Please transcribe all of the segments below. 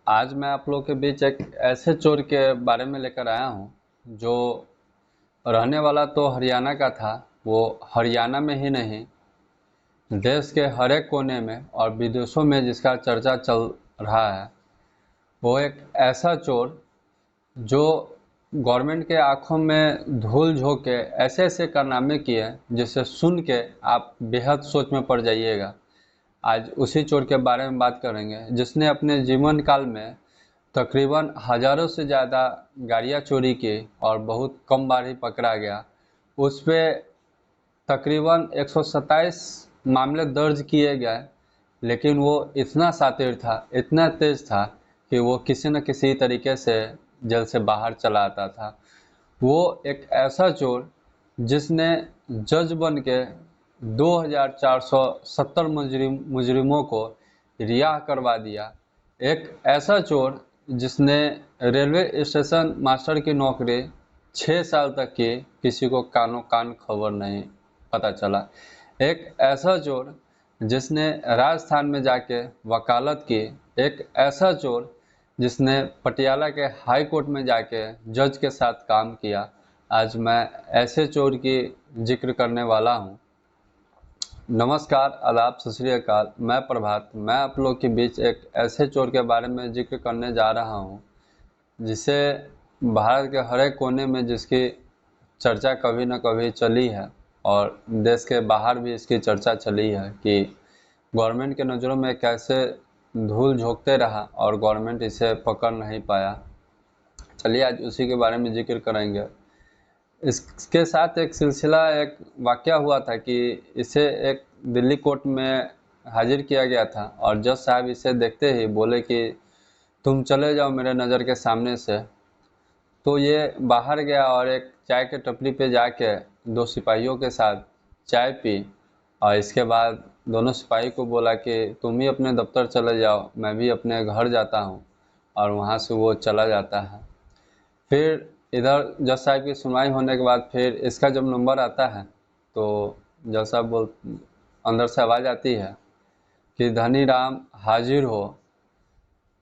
आज मैं आप लोग के बीच एक ऐसे चोर के बारे में लेकर आया हूँ जो रहने वाला तो हरियाणा का था। वो हरियाणा में ही नहीं, देश के हर एक कोने में और विदेशों में जिसका चर्चा चल रहा है। वो एक ऐसा चोर जो गवर्नमेंट के आंखों में धूल झोंक के ऐसे ऐसे कारनामे किए जिसे सुन के आप बेहद सोच में पड़ जाइएगा। आज उसी चोर के बारे में बात करेंगे जिसने अपने जीवन काल में तकरीबन हज़ारों से ज़्यादा गाड़ियाँ चोरी की और बहुत कम बार ही पकड़ा गया। उस पे तकरीबन 127 मामले दर्ज किए गए, लेकिन वो इतना शातिर था, इतना तेज था कि वो किसी न किसी तरीके से जेल से बाहर चला आता था। वो एक ऐसा चोर जिसने जज बन के 2470 मुजरिमों को रिहा करवा दिया। एक ऐसा चोर जिसने रेलवे स्टेशन मास्टर की नौकरी 6 साल तक की, किसी को कानो कान खबर नहीं पता चला। एक ऐसा चोर जिसने राजस्थान में जाके वकालत की। एक ऐसा चोर जिसने पटियाला के हाई कोर्ट में जाके जज के साथ काम किया। आज मैं ऐसे चोर की जिक्र करने वाला हूँ। नमस्कार, आदाब, सत श्री अकाल। मैं प्रभात, मैं आप लोग के बीच एक ऐसे चोर के बारे में जिक्र करने जा रहा हूँ जिसे भारत के हर एक कोने में जिसकी चर्चा कभी न कभी चली है और देश के बाहर भी इसकी चर्चा चली है कि गवर्नमेंट के नज़रों में कैसे धूल झोंकते रहा और गवर्नमेंट इसे पकड़ नहीं पाया। चलिए आज उसी के बारे में जिक्र करेंगे। इसके साथ एक सिलसिला, एक वाक़या हुआ था कि इसे एक दिल्ली कोर्ट में हाजिर किया गया था और जज साहब इसे देखते ही बोले कि तुम चले जाओ मेरे नज़र के सामने से। तो ये बाहर गया और एक चाय के टपरी पे जाके 2 सिपाहियों के साथ चाय पी और इसके बाद दोनों सिपाही को बोला कि तुम ही अपने दफ्तर चले जाओ, मैं भी अपने घर जाता हूँ। और वहाँ से वो चला जाता है। फिर इधर जज साहब की सुनवाई होने के बाद फिर इसका जब नंबर आता है तो जज साहब अंदर से आवाज़ आती है कि धनी राम हाजिर हो।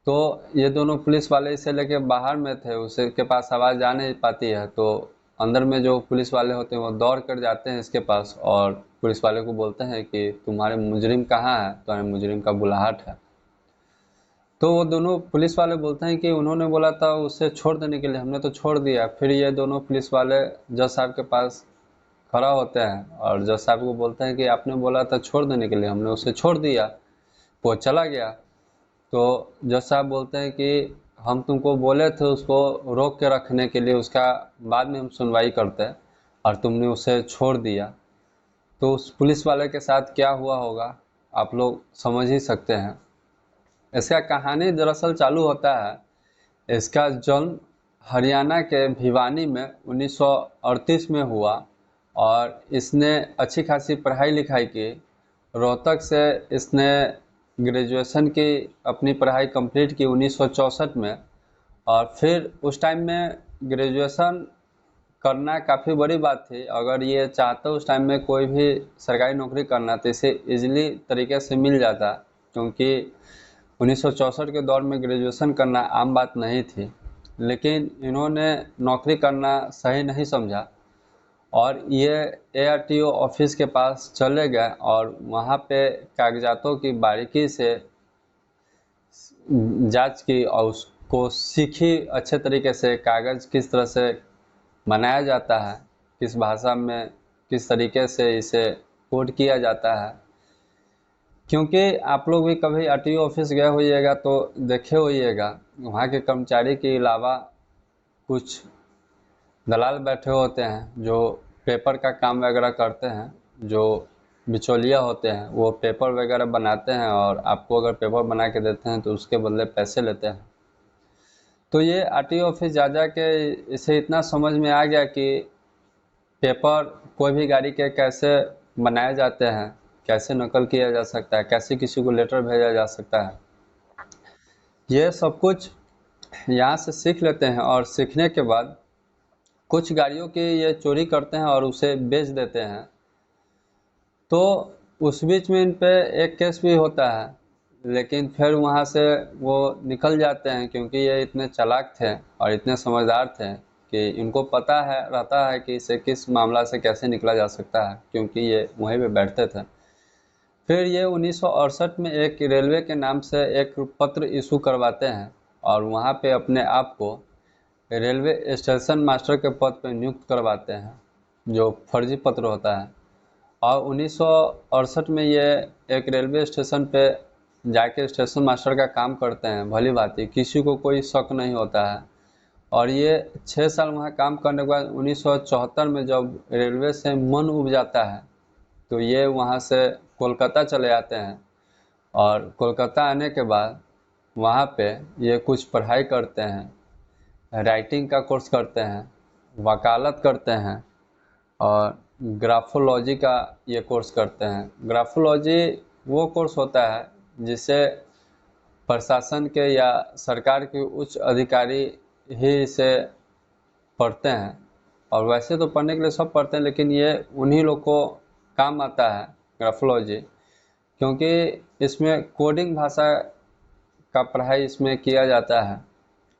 तो ये दोनों पुलिस वाले इसे लेके बाहर में थे, उसके पास आवाज़ जा नहीं पाती है। तो अंदर में जो पुलिस वाले होते हैं वो दौड़ कर जाते हैं इसके पास और पुलिस वाले को बोलते हैं कि तुम्हारे मुजरिम कहाँ है, तुम्हारे मुजरिम का बुलाहट है। तो वो दोनों पुलिस वाले बोलते हैं कि उन्होंने बोला था उसे छोड़ देने के लिए, हमने तो छोड़ दिया। फिर ये दोनों पुलिस वाले जज साहब के पास खड़ा होते हैं और जज साहब को बोलते हैं कि आपने बोला था छोड़ देने के लिए, हमने उसे छोड़ दिया, वो चला गया। तो जज साहब बोलते हैं कि हम तुमको बोले थे उसको रोक के रखने के लिए, उसका बाद में हम सुनवाई करते हैं और तुमने उसे छोड़ दिया। तो उस पुलिस वाले के साथ क्या हुआ होगा आप लोग समझ ही सकते हैं। इसका कहानी दरअसल चालू होता है, इसका जन्म हरियाणा के भिवानी में 1938 में हुआ और इसने अच्छी खासी पढ़ाई लिखाई की। रोहतक से इसने ग्रेजुएशन की अपनी पढ़ाई कंप्लीट की 1964 में। और फिर उस टाइम में ग्रेजुएशन करना काफ़ी बड़ी बात थी। अगर ये चाहता उस टाइम में कोई भी सरकारी नौकरी करना तो इसे इजीली तरीके से मिल जाता, क्योंकि 1964 के दौर में ग्रेजुएशन करना आम बात नहीं थी। लेकिन इन्होंने नौकरी करना सही नहीं समझा और ये ARTO ऑफिस के पास चले गए और वहाँ पे कागजातों की बारीकी से जांच की और उसको सीखी अच्छे तरीके से, कागज़ किस तरह से बनाया जाता है, किस भाषा में किस तरीके से इसे कोड किया जाता है। क्योंकि आप लोग भी कभी RTO ऑफिस गए होइएगा तो देखे होइएगा वहाँ के कर्मचारी के अलावा कुछ दलाल बैठे होते हैं जो पेपर का काम वगैरह करते हैं, जो बिचौलिया होते हैं। वो पेपर वगैरह बनाते हैं और आपको अगर पेपर बना के देते हैं तो उसके बदले पैसे लेते हैं। तो ये RTO ऑफिस जा के इसे इतना समझ में आ गया कि पेपर कोई भी गाड़ी के कैसे बनाए जाते हैं, कैसे नकल किया जा सकता है, कैसे किसी को लेटर भेजा जा सकता है, ये सब कुछ यहाँ से सीख लेते हैं। और सीखने के बाद कुछ गाड़ियों की ये चोरी करते हैं और उसे बेच देते हैं। तो उस बीच में इन पे एक केस भी होता है लेकिन फिर वहाँ से वो निकल जाते हैं, क्योंकि ये इतने चालाक थे और इतने समझदार थे कि इनको पता है रहता है कि इसे किस मामला से कैसे निकला जा सकता है, क्योंकि ये वहीं पे बैठते थे। फिर ये 1968 में एक रेलवे के नाम से एक पत्र इशू करवाते हैं और वहाँ पे अपने आप को रेलवे स्टेशन मास्टर के पद पर नियुक्त करवाते हैं, जो फर्जी पत्र होता है। और 1968 में ये एक रेलवे स्टेशन पे जाके स्टेशन मास्टर का काम करते हैं, भली भांति, किसी को कोई शक नहीं होता है। और ये 6 साल वहाँ काम करने के बाद 1974 में जब रेलवे से मन उब जाता है तो ये वहाँ से कोलकाता चले आते हैं। और कोलकाता आने के बाद वहाँ पे ये कुछ पढ़ाई करते हैं, राइटिंग का कोर्स करते हैं, वकालत करते हैं और ग्राफोलॉजी का ये कोर्स करते हैं। ग्राफोलॉजी वो कोर्स होता है जिसे प्रशासन के या सरकार के उच्च अधिकारी ही इसे पढ़ते हैं। और वैसे तो पढ़ने के लिए सब पढ़ते हैं, लेकिन ये उन्हीं लोग को काम आता है ग्राफोलॉजी, क्योंकि इसमें कोडिंग भाषा का पढ़ाई इसमें किया जाता है,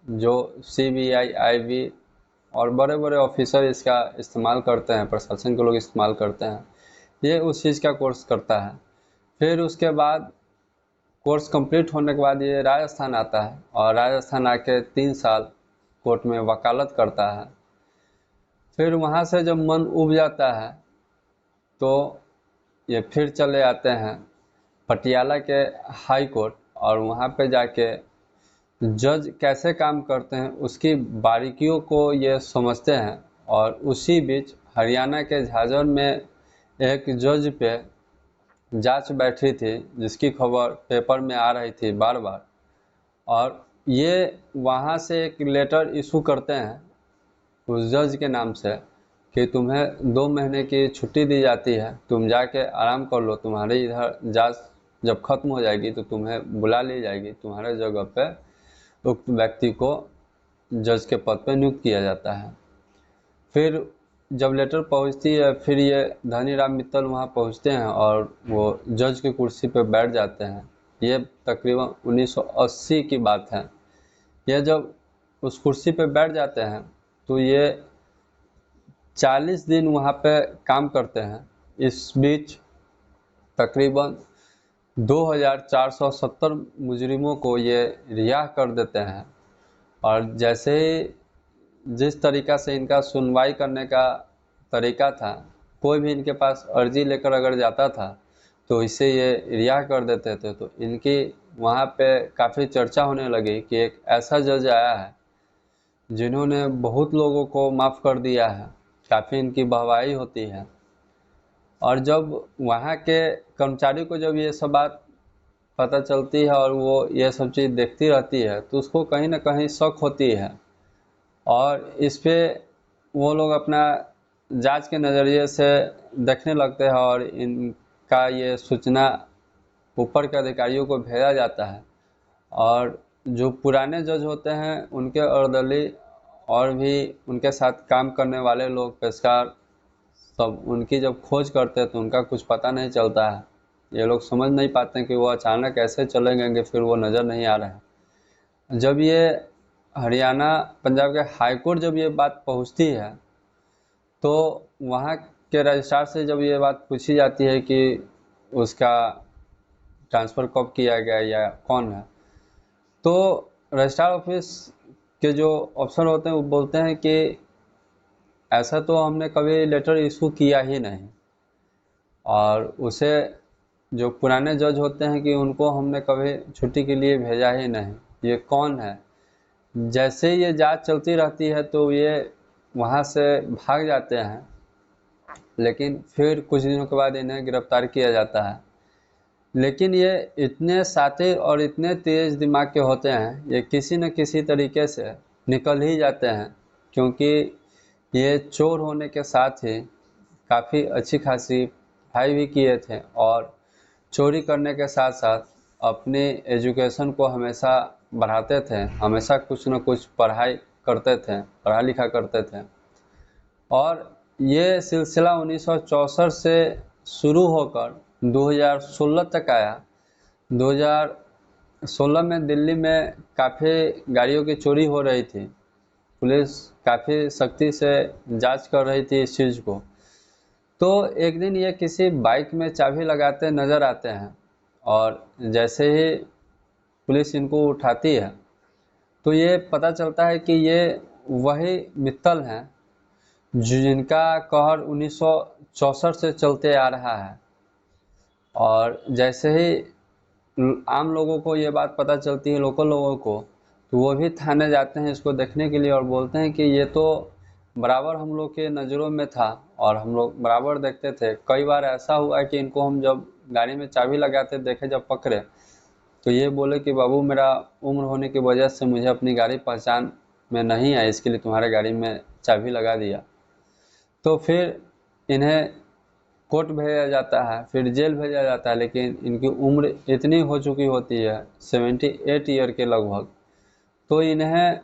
जो CBI IB और बड़े बड़े ऑफिसर इसका इस्तेमाल करते हैं, प्रशासन के लोग इस्तेमाल करते हैं। ये उस चीज़ का कोर्स करता है। फिर उसके बाद कोर्स कंप्लीट होने के बाद ये राजस्थान आता है और राजस्थान आके 3 साल कोर्ट में वकालत करता है। फिर वहाँ से जब मन उब जाता है तो ये फिर चले आते हैं पटियाला के हाई कोर्ट और वहाँ पे जाके जज कैसे काम करते हैं उसकी बारीकियों को ये समझते हैं। और उसी बीच हरियाणा के झाझर में एक जज पे जांच बैठी थी, जिसकी खबर पेपर में आ रही थी बार बार, और ये वहाँ से एक लेटर इशू करते हैं उस जज के नाम से कि तुम्हें 2 महीने की छुट्टी दी जाती है, तुम जाके आराम कर लो, तुम्हारी इधर जांच जब खत्म हो जाएगी तो तुम्हें बुला ली जाएगी, तुम्हारे जगह पे उक्त व्यक्ति को जज के पद पर नियुक्त किया जाता है। फिर जब लेटर पहुंचती है, फिर ये धनीराम मित्तल वहां पहुंचते हैं और वो जज की कुर्सी पर बैठ जाते हैं। ये तकरीबन 1980 की बात है। यह जब उस कुर्सी पर बैठ जाते हैं तो ये 40 दिन वहाँ पे काम करते हैं। इस बीच तकरीबन 2470 मुजरिमों को ये रिहा कर देते हैं। और जैसे ही जिस तरीक़ा से इनका सुनवाई करने का तरीका था, कोई भी इनके पास अर्जी लेकर अगर जाता था तो इसे ये रिहा कर देते थे। तो इनकी वहाँ पे काफ़ी चर्चा होने लगी कि एक ऐसा जज आया है जिन्होंने बहुत लोगों को माफ़ कर दिया है, काफ़ी इनकी वाहवाही होती है। और जब वहाँ के कर्मचारी को जब ये सब बात पता चलती है और वो ये सब चीज़ देखती रहती है तो उसको कहीं ना कहीं शक होती है, और इस पे वो लोग अपना जांच के नज़रिए से देखने लगते हैं और इनका ये सूचना ऊपर के अधिकारियों को भेजा जाता है। और जो पुराने जज होते हैं उनके अर्दली और भी उनके साथ काम करने वाले लोग, पेशकार, सब उनकी जब खोज करते हैं तो उनका कुछ पता नहीं चलता है। ये लोग समझ नहीं पाते हैं कि वो अचानक ऐसे चले गएंगे, फिर वो नज़र नहीं आ रहा है। जब ये हरियाणा पंजाब के हाई कोर्ट जब ये बात पहुंचती है तो वहाँ के रजिस्ट्रार से जब ये बात पूछी जाती है कि उसका ट्रांसफ़र कब किया गया या कौन है, तो रजिस्ट्रार ऑफिस के जो अफसर होते हैं वो बोलते हैं कि ऐसा तो हमने कभी लेटर इशू किया ही नहीं। और उसे जो पुराने जज होते हैं कि उनको हमने कभी छुट्टी के लिए भेजा ही नहीं, ये कौन है। जैसे ये जांच चलती रहती है तो ये वहाँ से भाग जाते हैं, लेकिन फिर कुछ दिनों के बाद इन्हें गिरफ्तार किया जाता है। लेकिन ये इतने शातिर और इतने तेज़ दिमाग के होते हैं, ये किसी न किसी तरीके से निकल ही जाते हैं, क्योंकि ये चोर होने के साथ ही काफ़ी अच्छी खासी पढ़ाई भी किए थे और चोरी करने के साथ साथ अपने एजुकेशन को हमेशा बढ़ाते थे, हमेशा कुछ न कुछ पढ़ाई करते थे, पढ़ा लिखा करते थे। और ये सिलसिला 1964 से शुरू होकर 2016 तक आया। 2000 2016 में दिल्ली में काफ़ी गाड़ियों की चोरी हो रही थी। पुलिस काफ़ी सख्ती से जांच कर रही थी इस चीज़ को। तो एक दिन ये किसी बाइक में चाबी लगाते नज़र आते हैं और जैसे ही पुलिस इनको उठाती है तो ये पता चलता है कि ये वही मित्तल हैं जिनका कहर 1964 से चलते आ रहा है। और जैसे ही आम लोगों को ये बात पता चलती है, लोकल लोगों को, तो वो भी थाने जाते हैं इसको देखने के लिए और बोलते हैं कि ये तो बराबर हम लोग के नज़रों में था और हम लोग बराबर देखते थे। कई बार ऐसा हुआ कि इनको हम जब गाड़ी में चाबी लगाते देखे, जब पकड़े तो ये बोले कि बाबू मेरा उम्र होने की वजह से मुझे अपनी गाड़ी पहचान में नहीं आई, इसके लिए तुम्हारे गाड़ी में चाबी लगा दिया। तो फिर इन्हें कोर्ट भेजा जाता है, फिर जेल भेजा जाता है, लेकिन इनकी उम्र इतनी हो चुकी होती है 78 ईयर के लगभग, तो इन्हें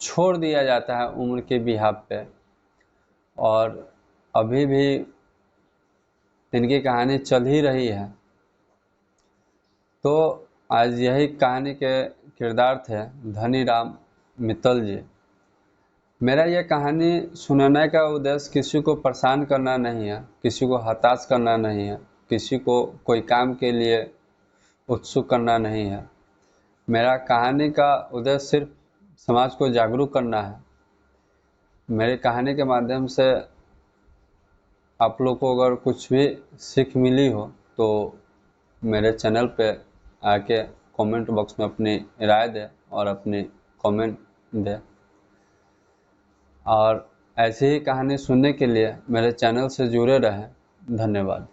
छोड़ दिया जाता है उम्र के बिहाफ पे। और अभी भी इनकी कहानी चल ही रही है। तो आज यही कहानी के किरदार थे धनी राम मित्तल जी। मेरा यह कहानी सुनाने का उद्देश्य किसी को परेशान करना नहीं है, किसी को हताश करना नहीं है, किसी को कोई काम के लिए उत्सुक करना नहीं है। मेरा कहानी का उद्देश्य सिर्फ समाज को जागरूक करना है। मेरी कहानी के माध्यम से आप लोग को अगर कुछ भी सीख मिली हो तो मेरे चैनल पे आके कमेंट बॉक्स में अपनी राय दें और अपनी कमेंट दें। और ऐसी ही कहानी सुनने के लिए मेरे चैनल से जुड़े रहें। धन्यवाद।